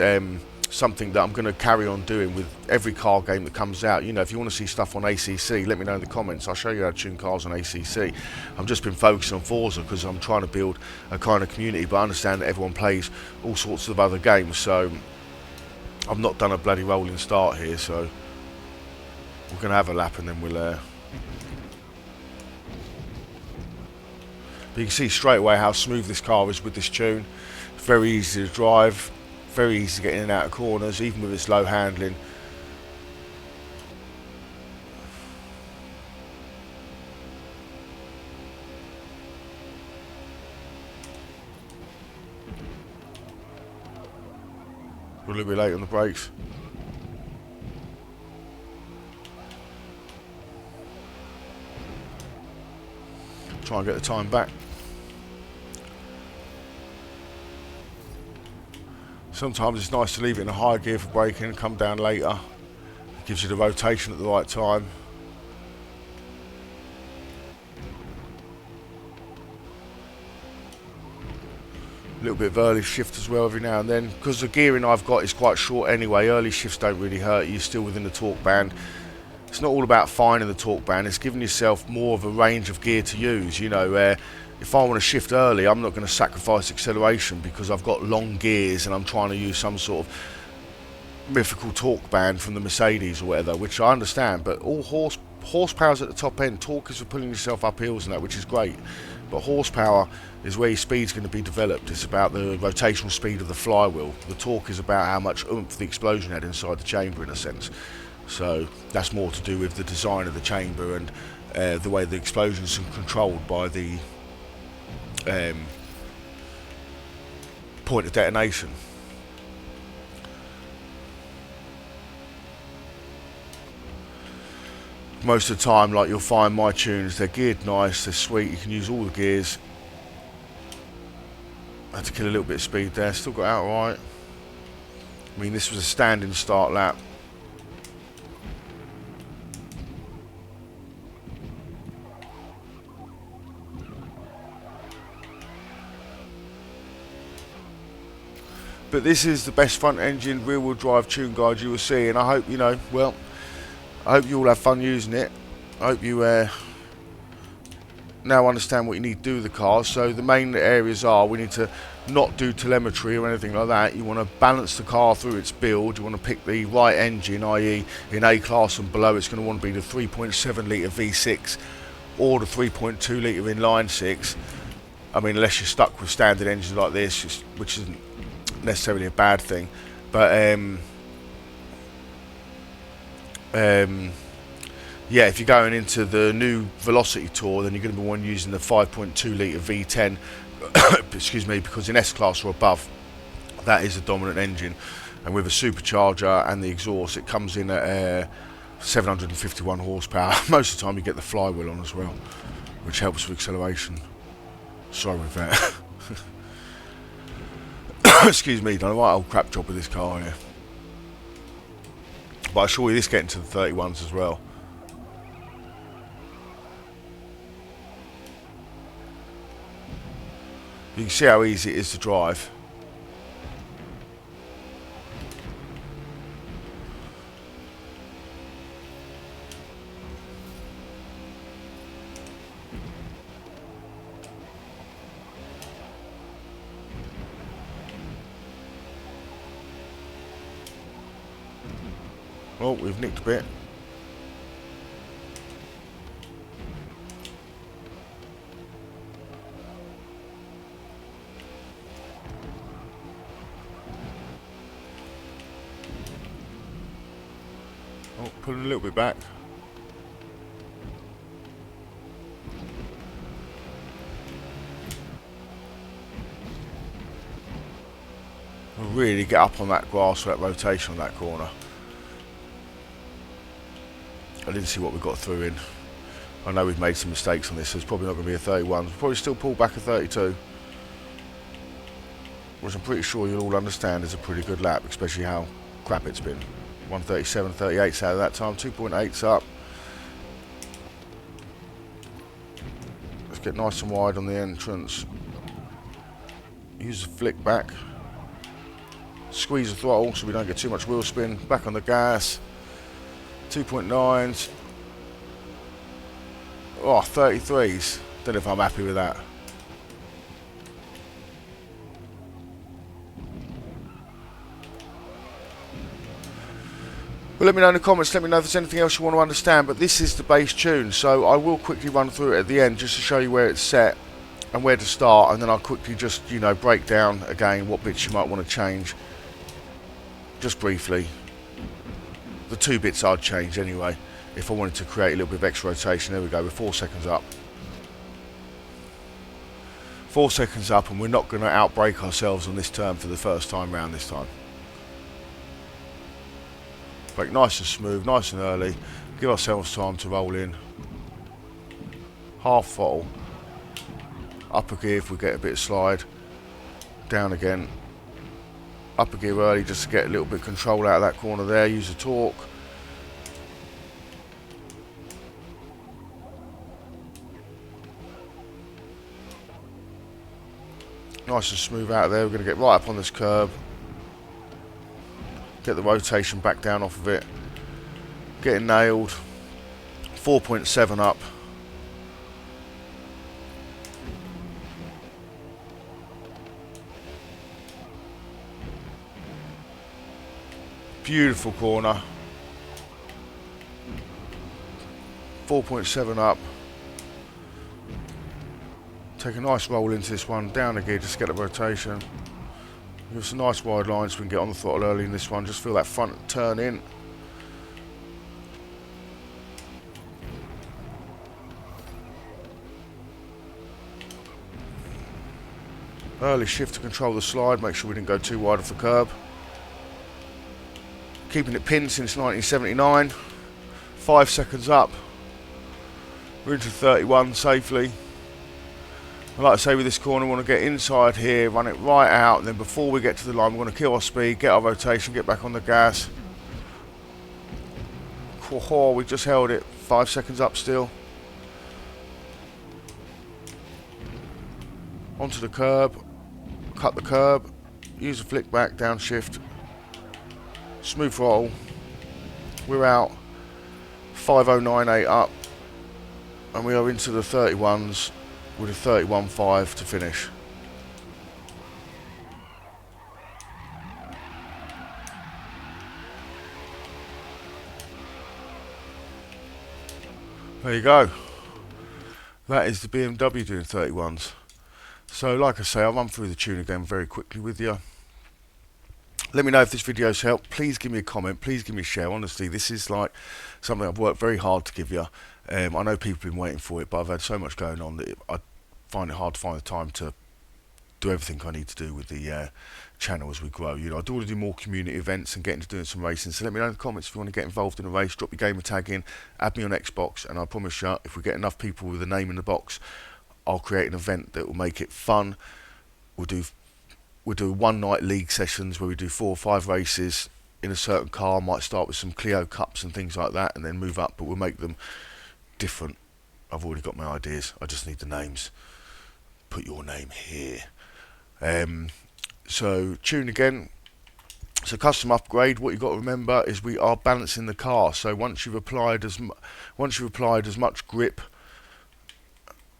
something that I'm going to carry on doing with every car game that comes out. You know, if you want to see stuff on ACC, let me know in the comments. I'll show you how to tune cars on ACC. I've just been focusing on Forza because I'm trying to build a kind of community, but I understand that everyone plays all sorts of other games, so I've not done a bloody rolling start here, so we're going to have a lap and then we'll... But you can see straight away how smooth this car is with this tune. It's very easy to drive, very easy to get in and out of corners, even with its low handling. We're a little bit late on the brakes. Try and get the time back. Sometimes it's nice to leave it in a high gear for braking and come down later. It gives you the rotation at the right time. A little bit of early shift as well every now and then. Because the gearing I've got is quite short anyway, early shifts don't really hurt you, you're still within the torque band. It's not all about finding the torque band, it's giving yourself more of a range of gear to use. You know, if I want to shift early, I'm not going to sacrifice acceleration because I've got long gears and I'm trying to use some sort of mythical torque band from the Mercedes or whatever, which I understand, but all horsepower's at the top end. Torque is for pulling yourself up hills and that, which is great, but horsepower is where your speed's going to be developed. It's about the rotational speed of the flywheel. The torque is about how much oomph the explosion had inside the chamber, in a sense. So that's more to do with the design of the chamber and the way the explosions are controlled by the point of detonation. Most of the time, like, you'll find my tunes, they're geared nice, they're sweet, you can use all the gears. I had to kill a little bit of speed there, still got out right. I mean, this was a standing start lap. But this is the best front engine rear wheel drive tune guide you will see, and I hope, you know, well, I hope you all have fun using it. I hope you now understand what you need to do with the car. So the main areas are, we need to not do telemetry or anything like that. You want to balance the car through its build. You want to pick the right engine, i.e. in A class and below it's going to want to be the 3.7 litre V6 or the 3.2 litre inline 6. I mean, unless you're stuck with standard engines like this, which isn't necessarily a bad thing, but yeah, if you're going into the new Velocity Tour, then you're going to be one using the 5.2 litre V10 excuse me, because in S-Class or above, that is a dominant engine, and with a supercharger and the exhaust, it comes in at 751 horsepower. Most of the time you get the flywheel on as well, which helps with acceleration. Sorry with that. Excuse me, done a right old crap job with this car here. But I assure you this getting to the 31s as well. You can see how easy it is to drive. Oh, we've nicked a bit. Oh, pulling a little bit back. We'll really get up on that grass for that rotation on that corner. I didn't see what we got through in. I know we've made some mistakes on this, so it's probably not going to be a 31. We'll probably still pull back a 32. Which I'm pretty sure you'll all understand is a pretty good lap, especially how crap it's been. 137, 38's out of that time, 2.8's up. Let's get nice and wide on the entrance. Use the flick back. Squeeze the throttle so we don't get too much wheel spin. Back on the gas. 2.9s. Oh, 33s. Don't know if I'm happy with that. Well, let me know in the comments, let me know if there's anything else you want to understand, but this is the base tune, so I will quickly run through it at the end just to show you where it's set and where to start, and then I'll quickly just, break down again what bits you might want to change, just briefly. The 2 bits I'd change anyway, if I wanted to create a little bit of extra rotation. There we go, we're 4 seconds up. 4 seconds up, and we're not going to outbrake ourselves on this turn for the first time round this time. Brake nice and smooth, nice and early. Give ourselves time to roll in. Half throttle. Upper gear if we get a bit of slide. Down again. Upper gear early just to get a little bit of control out of that corner there. Use the torque. Nice and smooth out there. We're going to get right up on this curb. Get the rotation back down off of it. Getting nailed. 4.7 up. Beautiful corner. 4.7 up. Take a nice roll into this one. Down the gear just to get the rotation. Give us a nice wide line so we can get on the throttle early in this one. Just feel that front turn in. Early shift to control the slide. Make sure we didn't go too wide off the curb. Keeping it pinned since 1979. 5 seconds up. We're into 31 safely. Like I say, with this corner, we want to get inside here, run it right out, and then before we get to the line, we want to kill our speed, get our rotation, get back on the gas. Oh, we just held it. 5 seconds up still. Onto the curb. Cut the curb. Use the flick back, downshift. Smooth throttle. We're out. 5098 up. And we are into the 31s. With a 31.5 to finish. There you go. That is the BMW doing 31s. So like I say, I'll run through the tune again very quickly with you. Let me know if this video's helped. Please give me a comment. Please give me a share. Honestly, this is like something I've worked very hard to give you. I know people have been waiting for it, but I've had so much going on that I find it hard to find the time to do everything I need to do with the channel as we grow. I do want to do more community events and get into doing some racing. So let me know in the comments if you want to get involved in a race. Drop your gamer tag in, add me on Xbox, and I promise you, if we get enough people with a name in the box, I'll create an event that will make it fun. We'll do one-night league sessions where we do 4 or 5 races in a certain car. Might start with some Clio Cups and things like that, and then move up. But we'll make them different. I've already got my ideas. I just need the names. Put your name here. So tune again. So custom upgrade. What you've got to remember is we are balancing the car. So once you've applied as much grip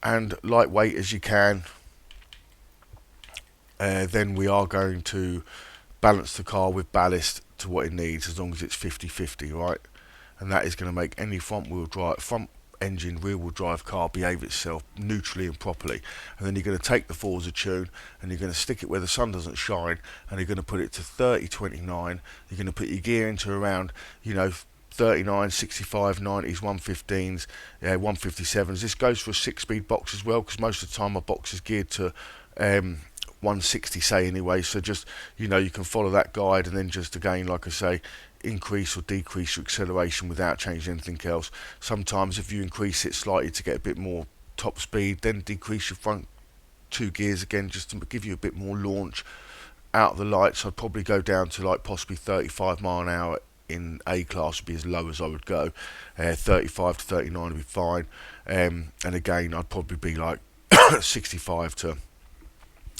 and lightweight as you can, then we are going to balance the car with ballast to what it needs, as long as it's 50-50, right? And that is going to make any front engine rear wheel drive car behave itself neutrally and properly. And then you're going to take the Forza tune and you're going to stick it where the sun doesn't shine, and you're going to put it to 30-29. You're going to put your gear into around 39, 65, 90s, 115s, 157s. This goes for a 6-speed box as well, because most of the time my box is geared to 160, say, anyway. So just you can follow that guide, and then just again, like I say, increase or decrease your acceleration without changing anything else. Sometimes if you increase it slightly to get a bit more top speed, then decrease your front 2 gears again, just to give you a bit more launch out of the lights. I'd probably go down to like possibly 35 mile an hour in A class would be as low as I would go. 35 to 39 would be fine. And again, I'd probably be like 65 to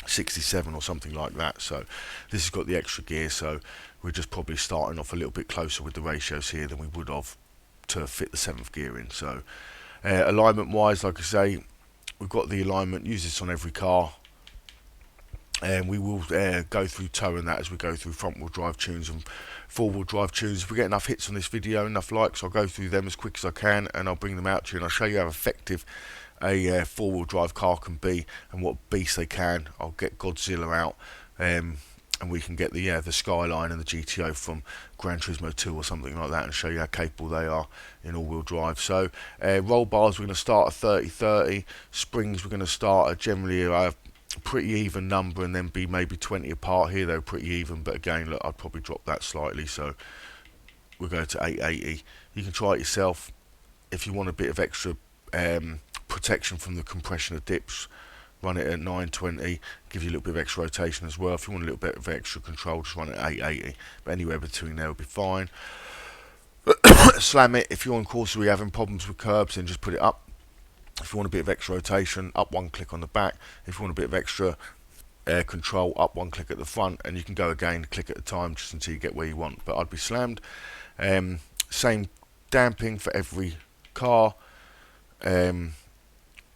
67 or something like that. So this has got the extra gear, so we're just probably starting off a little bit closer with the ratios here than we would have to fit the 7th gear in. So alignment wise, like I say, we've got the alignment, use this on every car, and we will go through tow and that as we go through front wheel drive tunes and 4-wheel drive tunes. If we get enough hits on this video, enough likes, I'll go through them as quick as I can and I'll bring them out to you and I'll show you how effective a 4-wheel drive car can be and what beasts they can. I'll get Godzilla out, and we can get the Skyline and the GTO from Gran Turismo 2 or something like that and show you how capable they are in all-wheel drive. So roll bars, we're going to start at 30-30. Springs, we're going to start at generally a pretty even number and then be maybe 20 apart. Here they're pretty even, but again, look, I'd probably drop that slightly, so we'll go to 880. You can try it yourself. If you want a bit of extra protection from the compression of dips, run it at 920, give you a little bit of extra rotation as well. If you want a little bit of extra control, just run it at 880, but anywhere between there will be fine. Slam it. If you're on course where you're having problems with curbs, then just put it up. If you want a bit of extra rotation, up 1 click on the back. If you want a bit of extra control, up 1 click at the front, and you can go again, click at a time, just until you get where you want. But I'd be slammed. Same damping for every car. 9.8,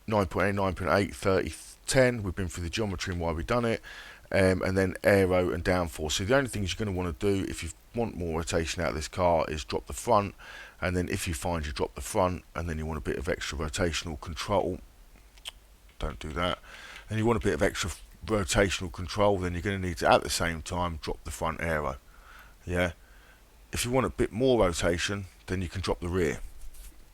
9.8, 30, 10. We've been through the geometry and why we've done it. And then aero and downforce. So the only things you're going to want to do if you want more rotation out of this car is drop the front, and then if you find you drop the front and then you want a bit of extra rotational control, don't do that, and you want a bit of extra rotational control, then you're going to need to at the same time drop the front aero. Yeah, if you want a bit more rotation, then you can drop the rear.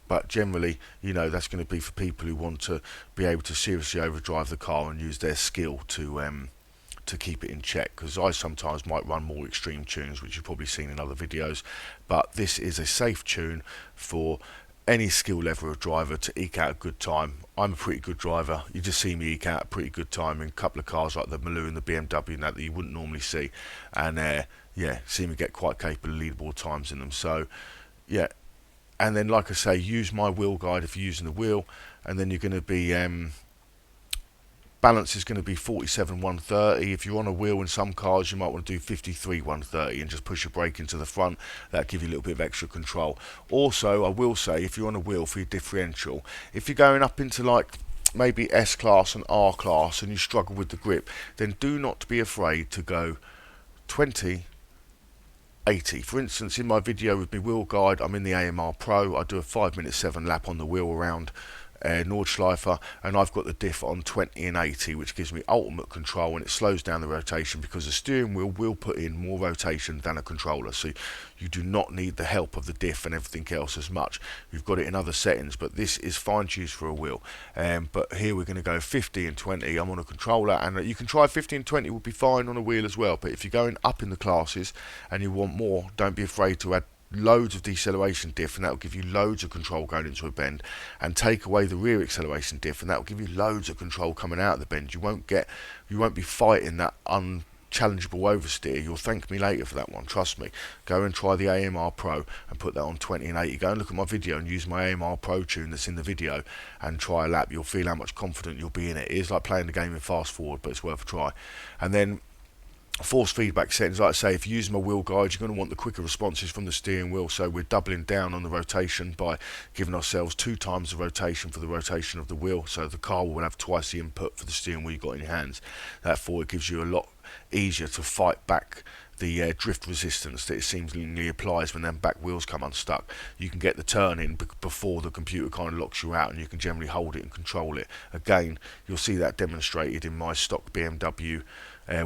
But generally, you know, that's going to be for people who want to be able to seriously overdrive the car and use their skill to keep it in check, because I sometimes might run more extreme tunes, which you've probably seen in other videos, but this is a safe tune for any skill level of driver to eke out a good time. I'm a pretty good driver. You just see me eke out a pretty good time in a couple of cars like the Maloo and the BMW and that you wouldn't normally see, and yeah, see me get quite capable of leaderboard times in them. So yeah, and then like I say, use my wheel guide if you're using the wheel, and then you're going to be balance is going to be 47 130. If you're on a wheel in some cars, you might want to do 53 130 and just push your brake into the front. That'll give you a little bit of extra control. Also, I will say, if you're on a wheel for your differential, if you're going up into like maybe S class and R class and you struggle with the grip, then do not be afraid to go 20 80. For instance, in my video with my wheel guide, I'm in the AMR Pro. I do a 5-minute 7 lap on the wheel around Nordschleifer, and I've got the diff on 20 and 80, which gives me ultimate control, and it slows down the rotation because the steering wheel will put in more rotation than a controller. So you do not need the help of the diff and everything else as much. You've got it in other settings, but this is fine to use for a wheel. But here we're going to go 50 and 20. I'm on a controller, and you can try 50 and 20 will be fine on a wheel as well. But if you're going up in the classes and you want more, don't be afraid to add loads of deceleration diff, and that will give you loads of control going into a bend, and take away the rear acceleration diff, and that will give you loads of control coming out of the bend. You won't be fighting that unchallengeable oversteer. You'll thank me later for that one, trust me. Go and try the AMR Pro and put that on 20 and 80. Go and look at my video and use my AMR Pro tune that's in the video and try a lap. You'll feel how much confident you'll be in it. It is like playing the game in fast forward, but it's worth a try. And then force feedback settings, like I say, if you use my wheel guide, you're going to want the quicker responses from the steering wheel, so we're doubling down on the rotation by giving ourselves 2 times the rotation for the rotation of the wheel, so the car will have twice the input for the steering wheel you've got in your hands. Therefore, it gives you a lot easier to fight back the drift resistance that it seemingly applies when them back wheels come unstuck. You can get the turn in before the computer kind of locks you out, and you can generally hold it and control it. Again, you'll see that demonstrated in my stock BMW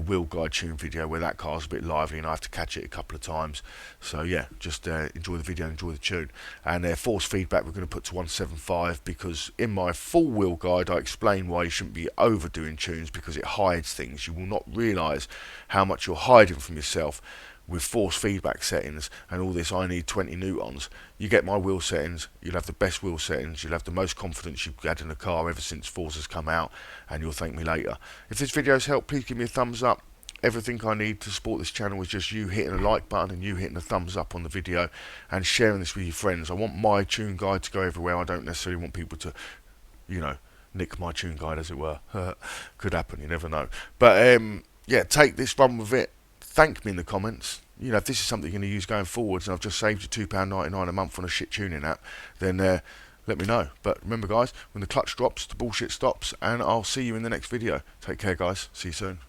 wheel guide tune video, where that car's a bit lively and I have to catch it a couple of times. So yeah, just enjoy the video, enjoy the tune. And force feedback we're going to put to 175, because in my full wheel guide I explain why you shouldn't be overdoing tunes, because it hides things. You will not realise how much you're hiding from yourself with force feedback settings and all this I need 20 newtons. You get my wheel settings, you'll have the best wheel settings, you'll have the most confidence you've had in a car ever since Forza's come out, and you'll thank me later. If this video's helped, please give me a thumbs up. Everything I need to support this channel is just you hitting a like button and you hitting a thumbs up on the video and sharing this with your friends. I want my tune guide to go everywhere. I don't necessarily want people to, you know, nick my tune guide, as it were. Could happen, you never know. But yeah, take this, run with it. Thank me in the comments. You know, if this is something you're going to use going forwards, and I've just saved you £2.99 a month on a shit tuning app, then let me know. But remember, guys, when the clutch drops, the bullshit stops, and I'll see you in the next video. Take care, guys. See you soon.